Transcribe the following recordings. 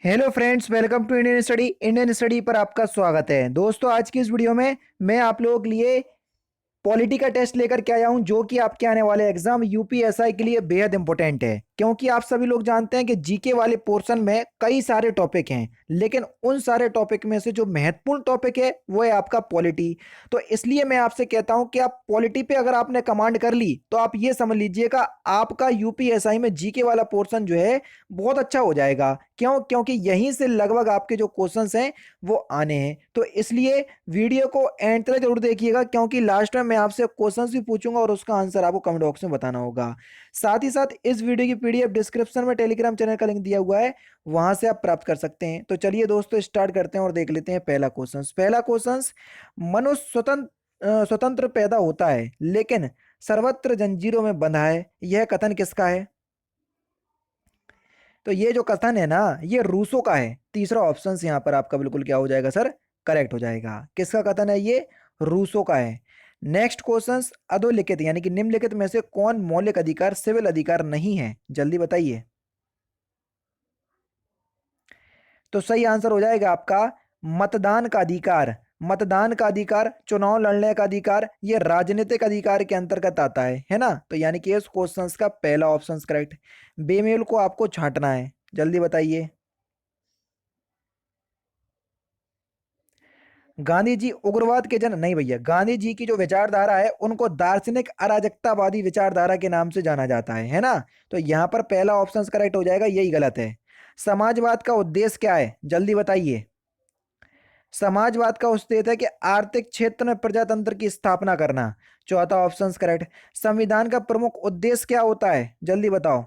Hello friends, welcome to Indian study पर आपका स्वागत है। दोस्तों, आज की इस वीडियो में मैं आप लोगों के लिए पॉलिटी का टेस्ट लेकर के आया हूं, जो कि आपके आने वाले एग्जाम यूपीएसआई के लिए बेहद इंपॉर्टेंट है। क्योंकि आप सभी लोग जानते हैं कि जीके वाले पोर्शन में कई सारे टॉपिक हैं, लेकिन उन सारे टॉपिक में से जो महत्वपूर्ण टॉपिक है वो है आपका पॉलिटी। तो इसलिए मैं आपसे कहता हूं कि आप पॉलिटी पे अगर आपने कमांड कर ली तो आप ये समझ लीजिएगा आपका यूपीएसआई में जीके वाला पोर्शन जो है बहुत अच्छा हो जाएगा। क्योंकि यहीं से लगभग आपके जो क्वेश्चंस हैं वो आने हैं। तो इसलिए वीडियो को एंड तक जरूर देखिएगा, क्योंकि लास्ट में मैं आपसे क्वेश्चंस भी पूछूंगा और उसका आंसर आपको कमेंट बॉक्स में बताना होगा। साथ ही साथ इस वीडियो की पीडीएफ डिस्क्रिप्शन में टेलीग्राम चैनल का लिंक दिया हुआ है, वहां से आप प्राप्त कर सकते हैं। तो चलिए दोस्तों, स्टार्ट करते हैं और देख लेते हैं पहला क्वेश्चन। मनुष्य स्वतंत्र पैदा होता है लेकिन सर्वत्र जंजीरों में बंधा है, यह कथन किसका है? तो ये जो कथन है ना, ये रूसो का है। तीसरा ऑप्शन यहाँ पर आपका बिल्कुल क्या हो जाएगा सर? करेक्ट हो जाएगा। किसका कथन है ये? रूसो का है। नेक्स्ट क्वेश्चन, अधोलिखित यानी कि निम्नलिखित में से कौन मौलिक अधिकार सिविल अधिकार नहीं है? जल्दी बताइए। तो सही आंसर हो जाएगा आपका मतदान का अधिकार। मतदान का अधिकार, चुनाव लड़ने का अधिकार, ये राजनीतिक अधिकार के अंतर्गत आता है ना? तो यानी कि इस क्वेश्चन का पहला ऑप्शन करेक्ट। बेमेल को आपको छांटना है, जल्दी बताइए। गांधी जी उग्रवाद के जन नहीं भैया, गांधी जी की जो विचारधारा है उनको दार्शनिक अराजकतावादी विचारधारा के नाम से जाना जाता है ना? तो यहां पर पहला ऑप्शन करेक्ट हो जाएगा, यही गलत है। समाजवाद का उद्देश्य क्या है? जल्दी बताइए। समाजवाद का उद्देश्य है कि आर्थिक क्षेत्र में प्रजातंत्र की स्थापना करना। चौथा ऑप्शन करेक्ट। संविधान का प्रमुख उद्देश्य क्या होता है? जल्दी बताओ।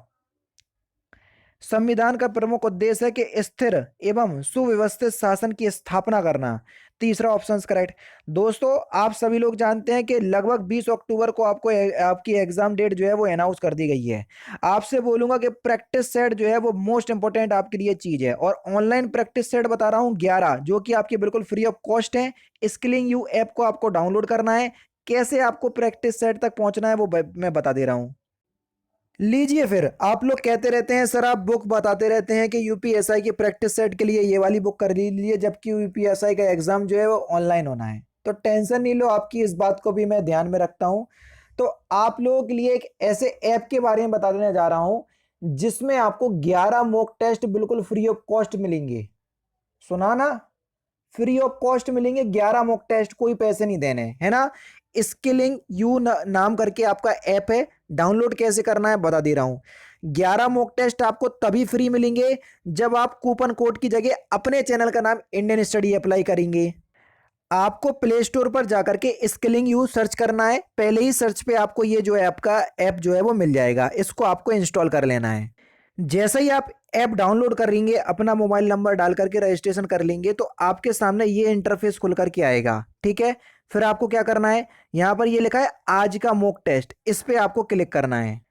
संविधान का प्रमुख उद्देश्य है कि स्थिर एवं सुव्यवस्थित शासन की स्थापना करना। तीसरा ऑप्शन करेक्ट। दोस्तों, आप सभी लोग जानते हैं कि लगभग 20 अक्टूबर को आपको आपकी एग्जाम डेट जो है वो अनाउंस कर दी गई है। आपसे बोलूंगा कि प्रैक्टिस सेट जो है वो मोस्ट इंपोर्टेंट आपके लिए चीज है, और ऑनलाइन प्रैक्टिस सेट बता रहा हूँ 11, जो कि आपकी बिल्कुल फ्री ऑफ कॉस्ट है। स्किलिंग यू ऐप को आपको डाउनलोड करना है। कैसे आपको प्रैक्टिस सेट तक पहुंचना है वो मैं बता दे रहा हूँ। लीजिए फिर। आप लोग कहते रहते हैं सर, आप बुक बताते रहते हैं कि यूपीएसआई की प्रैक्टिस सेट के लिए ये वाली बुक कर लीजिए, जबकि यूपीएसआई का एग्जाम जो है वो ऑनलाइन होना है। तो टेंशन नहीं लो, आपकी इस बात को भी मैं ध्यान में रखता हूं। तो आप लोगों के लिए एक ऐसे ऐप के बारे में बता देने जा रहा हूं जिसमें आपको 11 मॉक टेस्ट बिल्कुल फ्री ऑफ कॉस्ट मिलेंगे। सुना ना? फ्री ऑफ कॉस्ट मिलेंगे 11 मॉक टेस्ट, कोई पैसे नहीं देने, है ना? स्किलिंग यू नाम करके आपका ऐप है। डाउनलोड कैसे करना है बता दे रहा हूं। 11 मॉक टेस्ट आपको तभी फ्री मिलेंगे जब आप कूपन कोड की जगह अपने चैनल का नाम इंडियन स्टडी अप्लाई करेंगे। आपको प्ले स्टोर पर जाकर के स्किलिंग यू सर्च करना है। पहले ही सर्च पे आपको ये जो है आपका ऐप जो है वो मिल जाएगा, इसको आपको इंस्टॉल कर लेना है। जैसे ही आप ऐप डाउनलोड करेंगे, अपना मोबाइल नंबर डाल करके रजिस्ट्रेशन कर लेंगे, तो आपके सामने ये इंटरफेस खुल करके आएगा। ठीक है? फिर आपको क्या करना है, यहां पर ये लिखा है आज का मॉक टेस्ट, इस पे आपको क्लिक करना है।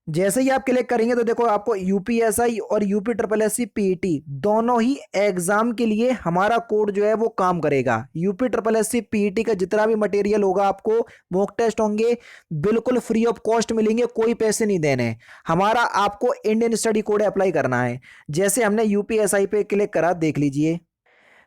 जैसे ही आप क्लिक करेंगे तो देखो आपको यूपीएसआई और UP triple S C PET दोनों ही एग्जाम के लिए हमारा कोड जो है वो काम करेगा। UP triple S C PET का जितना भी मटेरियल होगा, आपको मॉक टेस्ट होंगे, बिल्कुल फ्री ऑफ कॉस्ट मिलेंगे, कोई पैसे नहीं देने। हमारा आपको इंडियन स्टडी कोड अप्लाई करना है। जैसे हमने यूपीएसआई पे क्लिक करा, देख लीजिए।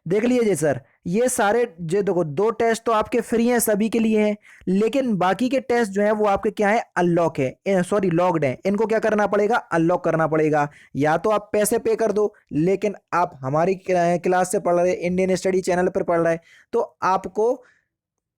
देख लीजिए सर, ये सारे जो देखो, दो टेस्ट तो आपके फ्री हैं, सभी के लिए हैं, लेकिन बाकी के टेस्ट जो हैं वो आपके क्या है, अनलॉक है, सॉरी लॉक्ड है। इनको क्या करना पड़ेगा, अनलॉक करना पड़ेगा। या तो आप पैसे पे कर दो, लेकिन आप हमारी क्लास से पढ़ रहे, इंडियन स्टडी चैनल पर पढ़ रहे, तो आपको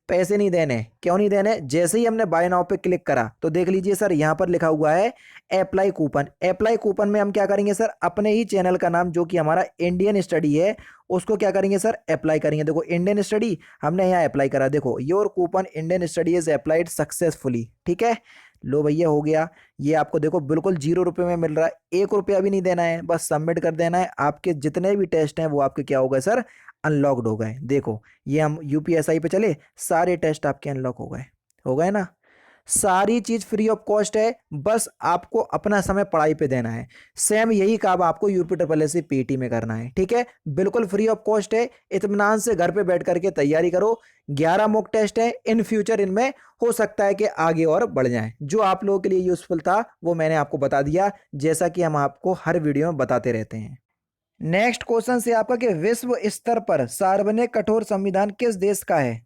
पैसे नहीं देने। क्यों नहीं देने? जैसे ही हमने बाय नाउ पे क्लिक करा तो देख लीजिए सर, यहां पर लिखा हुआ है अप्लाई कूपन। अप्लाई कूपन में हम क्या करेंगे सर, अपने ही चैनल का नाम जो कि हमारा इंडियन स्टडी है, उसको क्या करेंगे सर, अप्लाई करेंगे। देखो इंडियन स्टडी हमने यहाँ अप्लाई करा, देखो your coupon Indian study is applied successfully. ठीक है? लो भैया, हो गया। ये आपको देखो बिल्कुल 0 रुपये में मिल रहा है, 1 रुपया भी नहीं देना है, बस सबमिट कर देना है। आपके जितने भी टेस्ट हैं वो आपके क्या हो गए सर, अनलॉक्ड हो गए। देखो, ये हम यूपीएसआई पे चले, सारे टेस्ट आपके अनलॉक हो गए ना? सारी चीज फ्री ऑफ कॉस्ट है, बस आपको अपना समय पढ़ाई पे देना है। सेम यही काम आपको UP triple S C PT में करना है। ठीक है? बिल्कुल फ्री ऑफ कॉस्ट है, इत्मीनान से घर पे बैठ करके तैयारी करो। 11 मॉक टेस्ट है, इन फ्यूचर इनमें हो सकता है कि आगे और बढ़ जाए। जो आप लोगों के लिए यूजफुल था वो मैंने आपको बता दिया, जैसा कि हम आपको हर वीडियो में बताते रहते हैं। नेक्स्ट क्वेश्चन से आपका कि विश्व स्तर पर सार्वजनिक कठोर संविधान किस देश का है?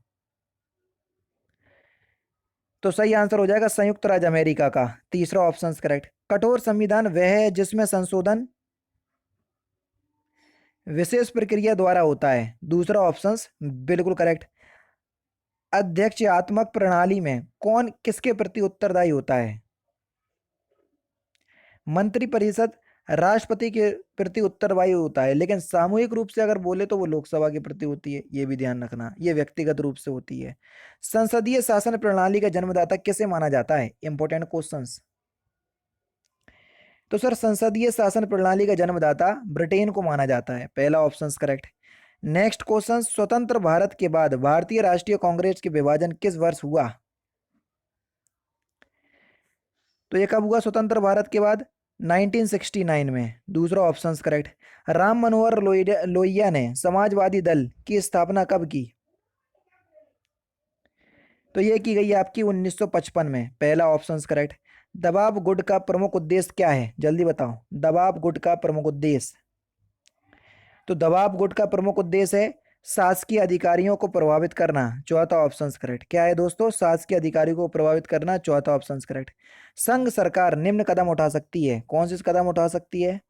तो सही आंसर हो जाएगा संयुक्त राज्य अमेरिका का। तीसरा ऑप्शन करेक्ट। कठोर संविधान वह है जिसमें संशोधन विशेष प्रक्रिया द्वारा होता है। दूसरा ऑप्शन बिल्कुल करेक्ट। अध्यक्षात्मक प्रणाली में कौन किसके प्रति उत्तरदायी होता है? मंत्रिपरिषद राष्ट्रपति के प्रति उत्तरदायी होता है, लेकिन सामूहिक रूप से अगर बोले तो वो लोकसभा के प्रति होती है, ये भी ध्यान रखना, ये व्यक्तिगत रूप से होती है। संसदीय शासन प्रणाली का जन्मदाता किसे माना जाता है? Important questions. तो सर संसदीय शासन प्रणाली का जन्मदाता ब्रिटेन को माना जाता है। पहला ऑप्शन करेक्ट। नेक्स्ट क्वेश्चन, स्वतंत्र भारत के बाद भारतीय राष्ट्रीय कांग्रेस के विभाजन किस वर्ष हुआ? तो ये कब हुआ स्वतंत्र भारत के बाद? 1969 में। दूसरा ऑप्शन करेक्ट। राम मनोहर लोहिया ने समाजवादी दल की स्थापना कब की? तो ये की गई है आपकी 1955 में। पहला ऑप्शन करेक्ट। दबाव गुट का प्रमुख उद्देश्य क्या है? जल्दी बताओ, दबाव गुट का प्रमुख उद्देश्य। तो दबाव गुट का प्रमुख उद्देश्य है शासकीय अधिकारियों को प्रभावित करना। चौथा ऑप्शन करेक्ट। क्या है दोस्तों? शासकीय अधिकारियों को प्रभावित करना। चौथा ऑप्शन करेक्ट। संघ सरकार निम्न कदम उठा सकती है। कौन से कदम उठा सकती है?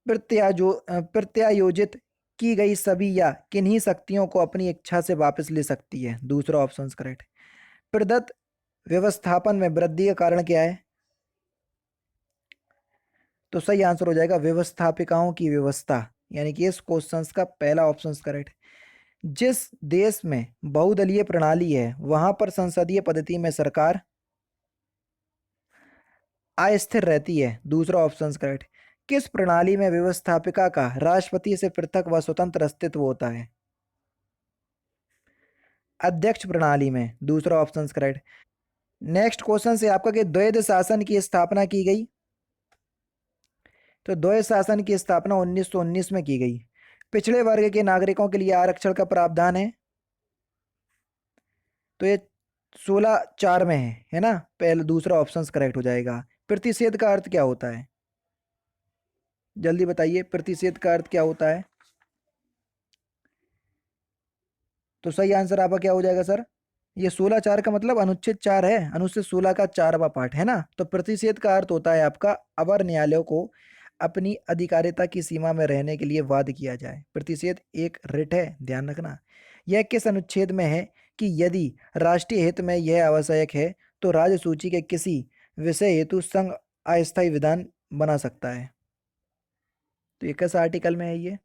प्रत्यायोजित की गई सभी या किन्हीं शक्तियों को अपनी इच्छा से वापस ले सकती है। दूसरा ऑप्शन करेक्ट। प्रदत्त व्यवस्थापन में वृद्धि का कारण क्या है? तो सही आंसर हो जाएगा व्यवस्थापिकाओं की व्यवस्था, यानी कि इस क्वेश्चन का पहला ऑप्शन करेक्ट। जिस देश में बहुदलीय प्रणाली है वहां पर संसदीय पद्धति में सरकार अस्थिर रहती है। दूसरा ऑप्शन करेक्ट। किस प्रणाली में व्यवस्थापिका का राष्ट्रपति से पृथक व स्वतंत्र अस्तित्व होता है? अध्यक्ष प्रणाली में। दूसरा ऑप्शन करेक्ट। नेक्स्ट क्वेश्चन से आपका कि द्वैध शासन की स्थापना की गई? तो द्वैध शासन की स्थापना 1919 में की गई। पिछड़े वर्ग के नागरिकों के लिए आरक्षण का प्रावधान है। तो ये 16(4) में है ना? पहले दूसरा ऑप्शन करेक्ट हो जाएगा। प्रतिषेध का अर्थ क्या होता है? जल्दी बताइए, प्रतिषेध का अर्थ क्या होता है? तो सही आंसर आपका क्या हो जाएगा सर? ये 16(4) का मतलब अनुच्छेद 4 है, अनुच्छेद 16 का 4वां पार्ट है ना? तो प्रतिषेध का अर्थ होता है आपका अवर न्यायालयों को अपनी अधिकारिता की सीमा में रहने के लिए वाद किया जाए। प्रतिषेध एक रिट है, ध्यान रखना। यह किस अनुच्छेद में है कि यदि राष्ट्रीय हित में यह आवश्यक है तो राज्य सूची के किसी विषय हेतु संघ अस्थायी विधान बना सकता है? तो ये किस आर्टिकल में है ये?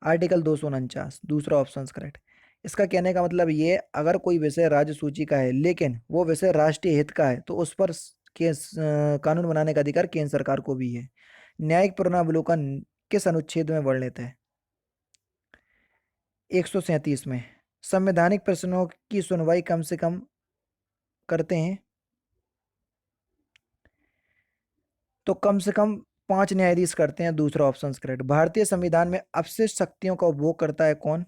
आर्टिकल 249। दूसरा ऑप्शन करेक्ट। इसका कहने का मतलब ये, अगर कोई विषय राज्य सूची का है लेकिन वो विषय राष्ट्रीय हित का है तो उस पर कानून बनाने का अधिकार केंद्र सरकार को भी है। न्यायिक पुनरावलोकन किस अनुच्छेद में वर्णित है? 137 में। संवैधानिक प्रश्नों की सुनवाई कम से कम करते हैं तो कम से कम 5 न्यायाधीश करते हैं। दूसरा ऑप्शन करेक्ट। भारतीय संविधान में अपशिष्ट शक्तियों का उपभोग करता है कौन?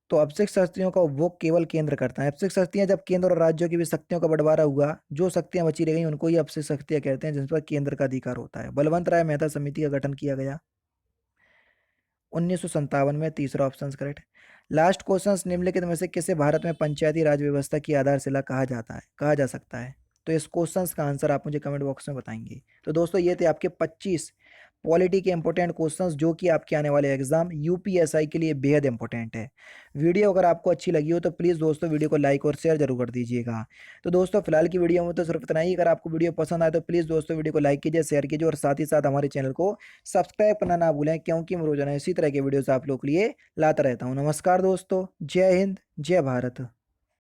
तो अपशिष्ट शक्तियों का उपभोग केवल केंद्र करता है। अपशिष्ट शक्तियां जब केंद्र और राज्यों की भी शक्तियों का बंटवारा हुआ, जो शक्तियां बची रह गई उनको ही अपशिष्ट शक्तियां कहते हैं, जिन पर केंद्र का अधिकार होता है। बलवंत राय मेहता समिति का गठन किया गया 1957 में। तीसरा ऑप्शन करेक्ट। लास्ट क्वेश्चन, निम्नलिखित में से किसे भारत में पंचायती राज व्यवस्था की आधारशिला कहा जा सकता है? तो इस क्वेश्चन का आंसर आप मुझे कमेंट बॉक्स में बताएंगे। तो दोस्तों ये थे आपके 25 पॉलिटी के इंपॉर्टेंट क्वेश्चंस जो कि आपके आने वाले एग्जाम यूपीएसआई के लिए बेहद इंपॉर्टेंट है। वीडियो अगर आपको अच्छी लगी हो तो प्लीज़ दोस्तों वीडियो को लाइक और शेयर जरूर कर दीजिएगा। तो दोस्तों फिलहाल की वीडियो में तो सिर्फ इतना ही। अगर आपको वीडियो पसंद आए तो प्लीज़ दोस्तों वीडियो को लाइक कीजिए, शेयर कीजिए और साथ ही साथ हमारे चैनल को सब्सक्राइब करना ना भूलें, क्योंकि मैं रोजाना इसी तरह के वीडियोज़ आप लोग के लिए लाता रहता हूँ। नमस्कार दोस्तों, जय हिंद, जय भारत।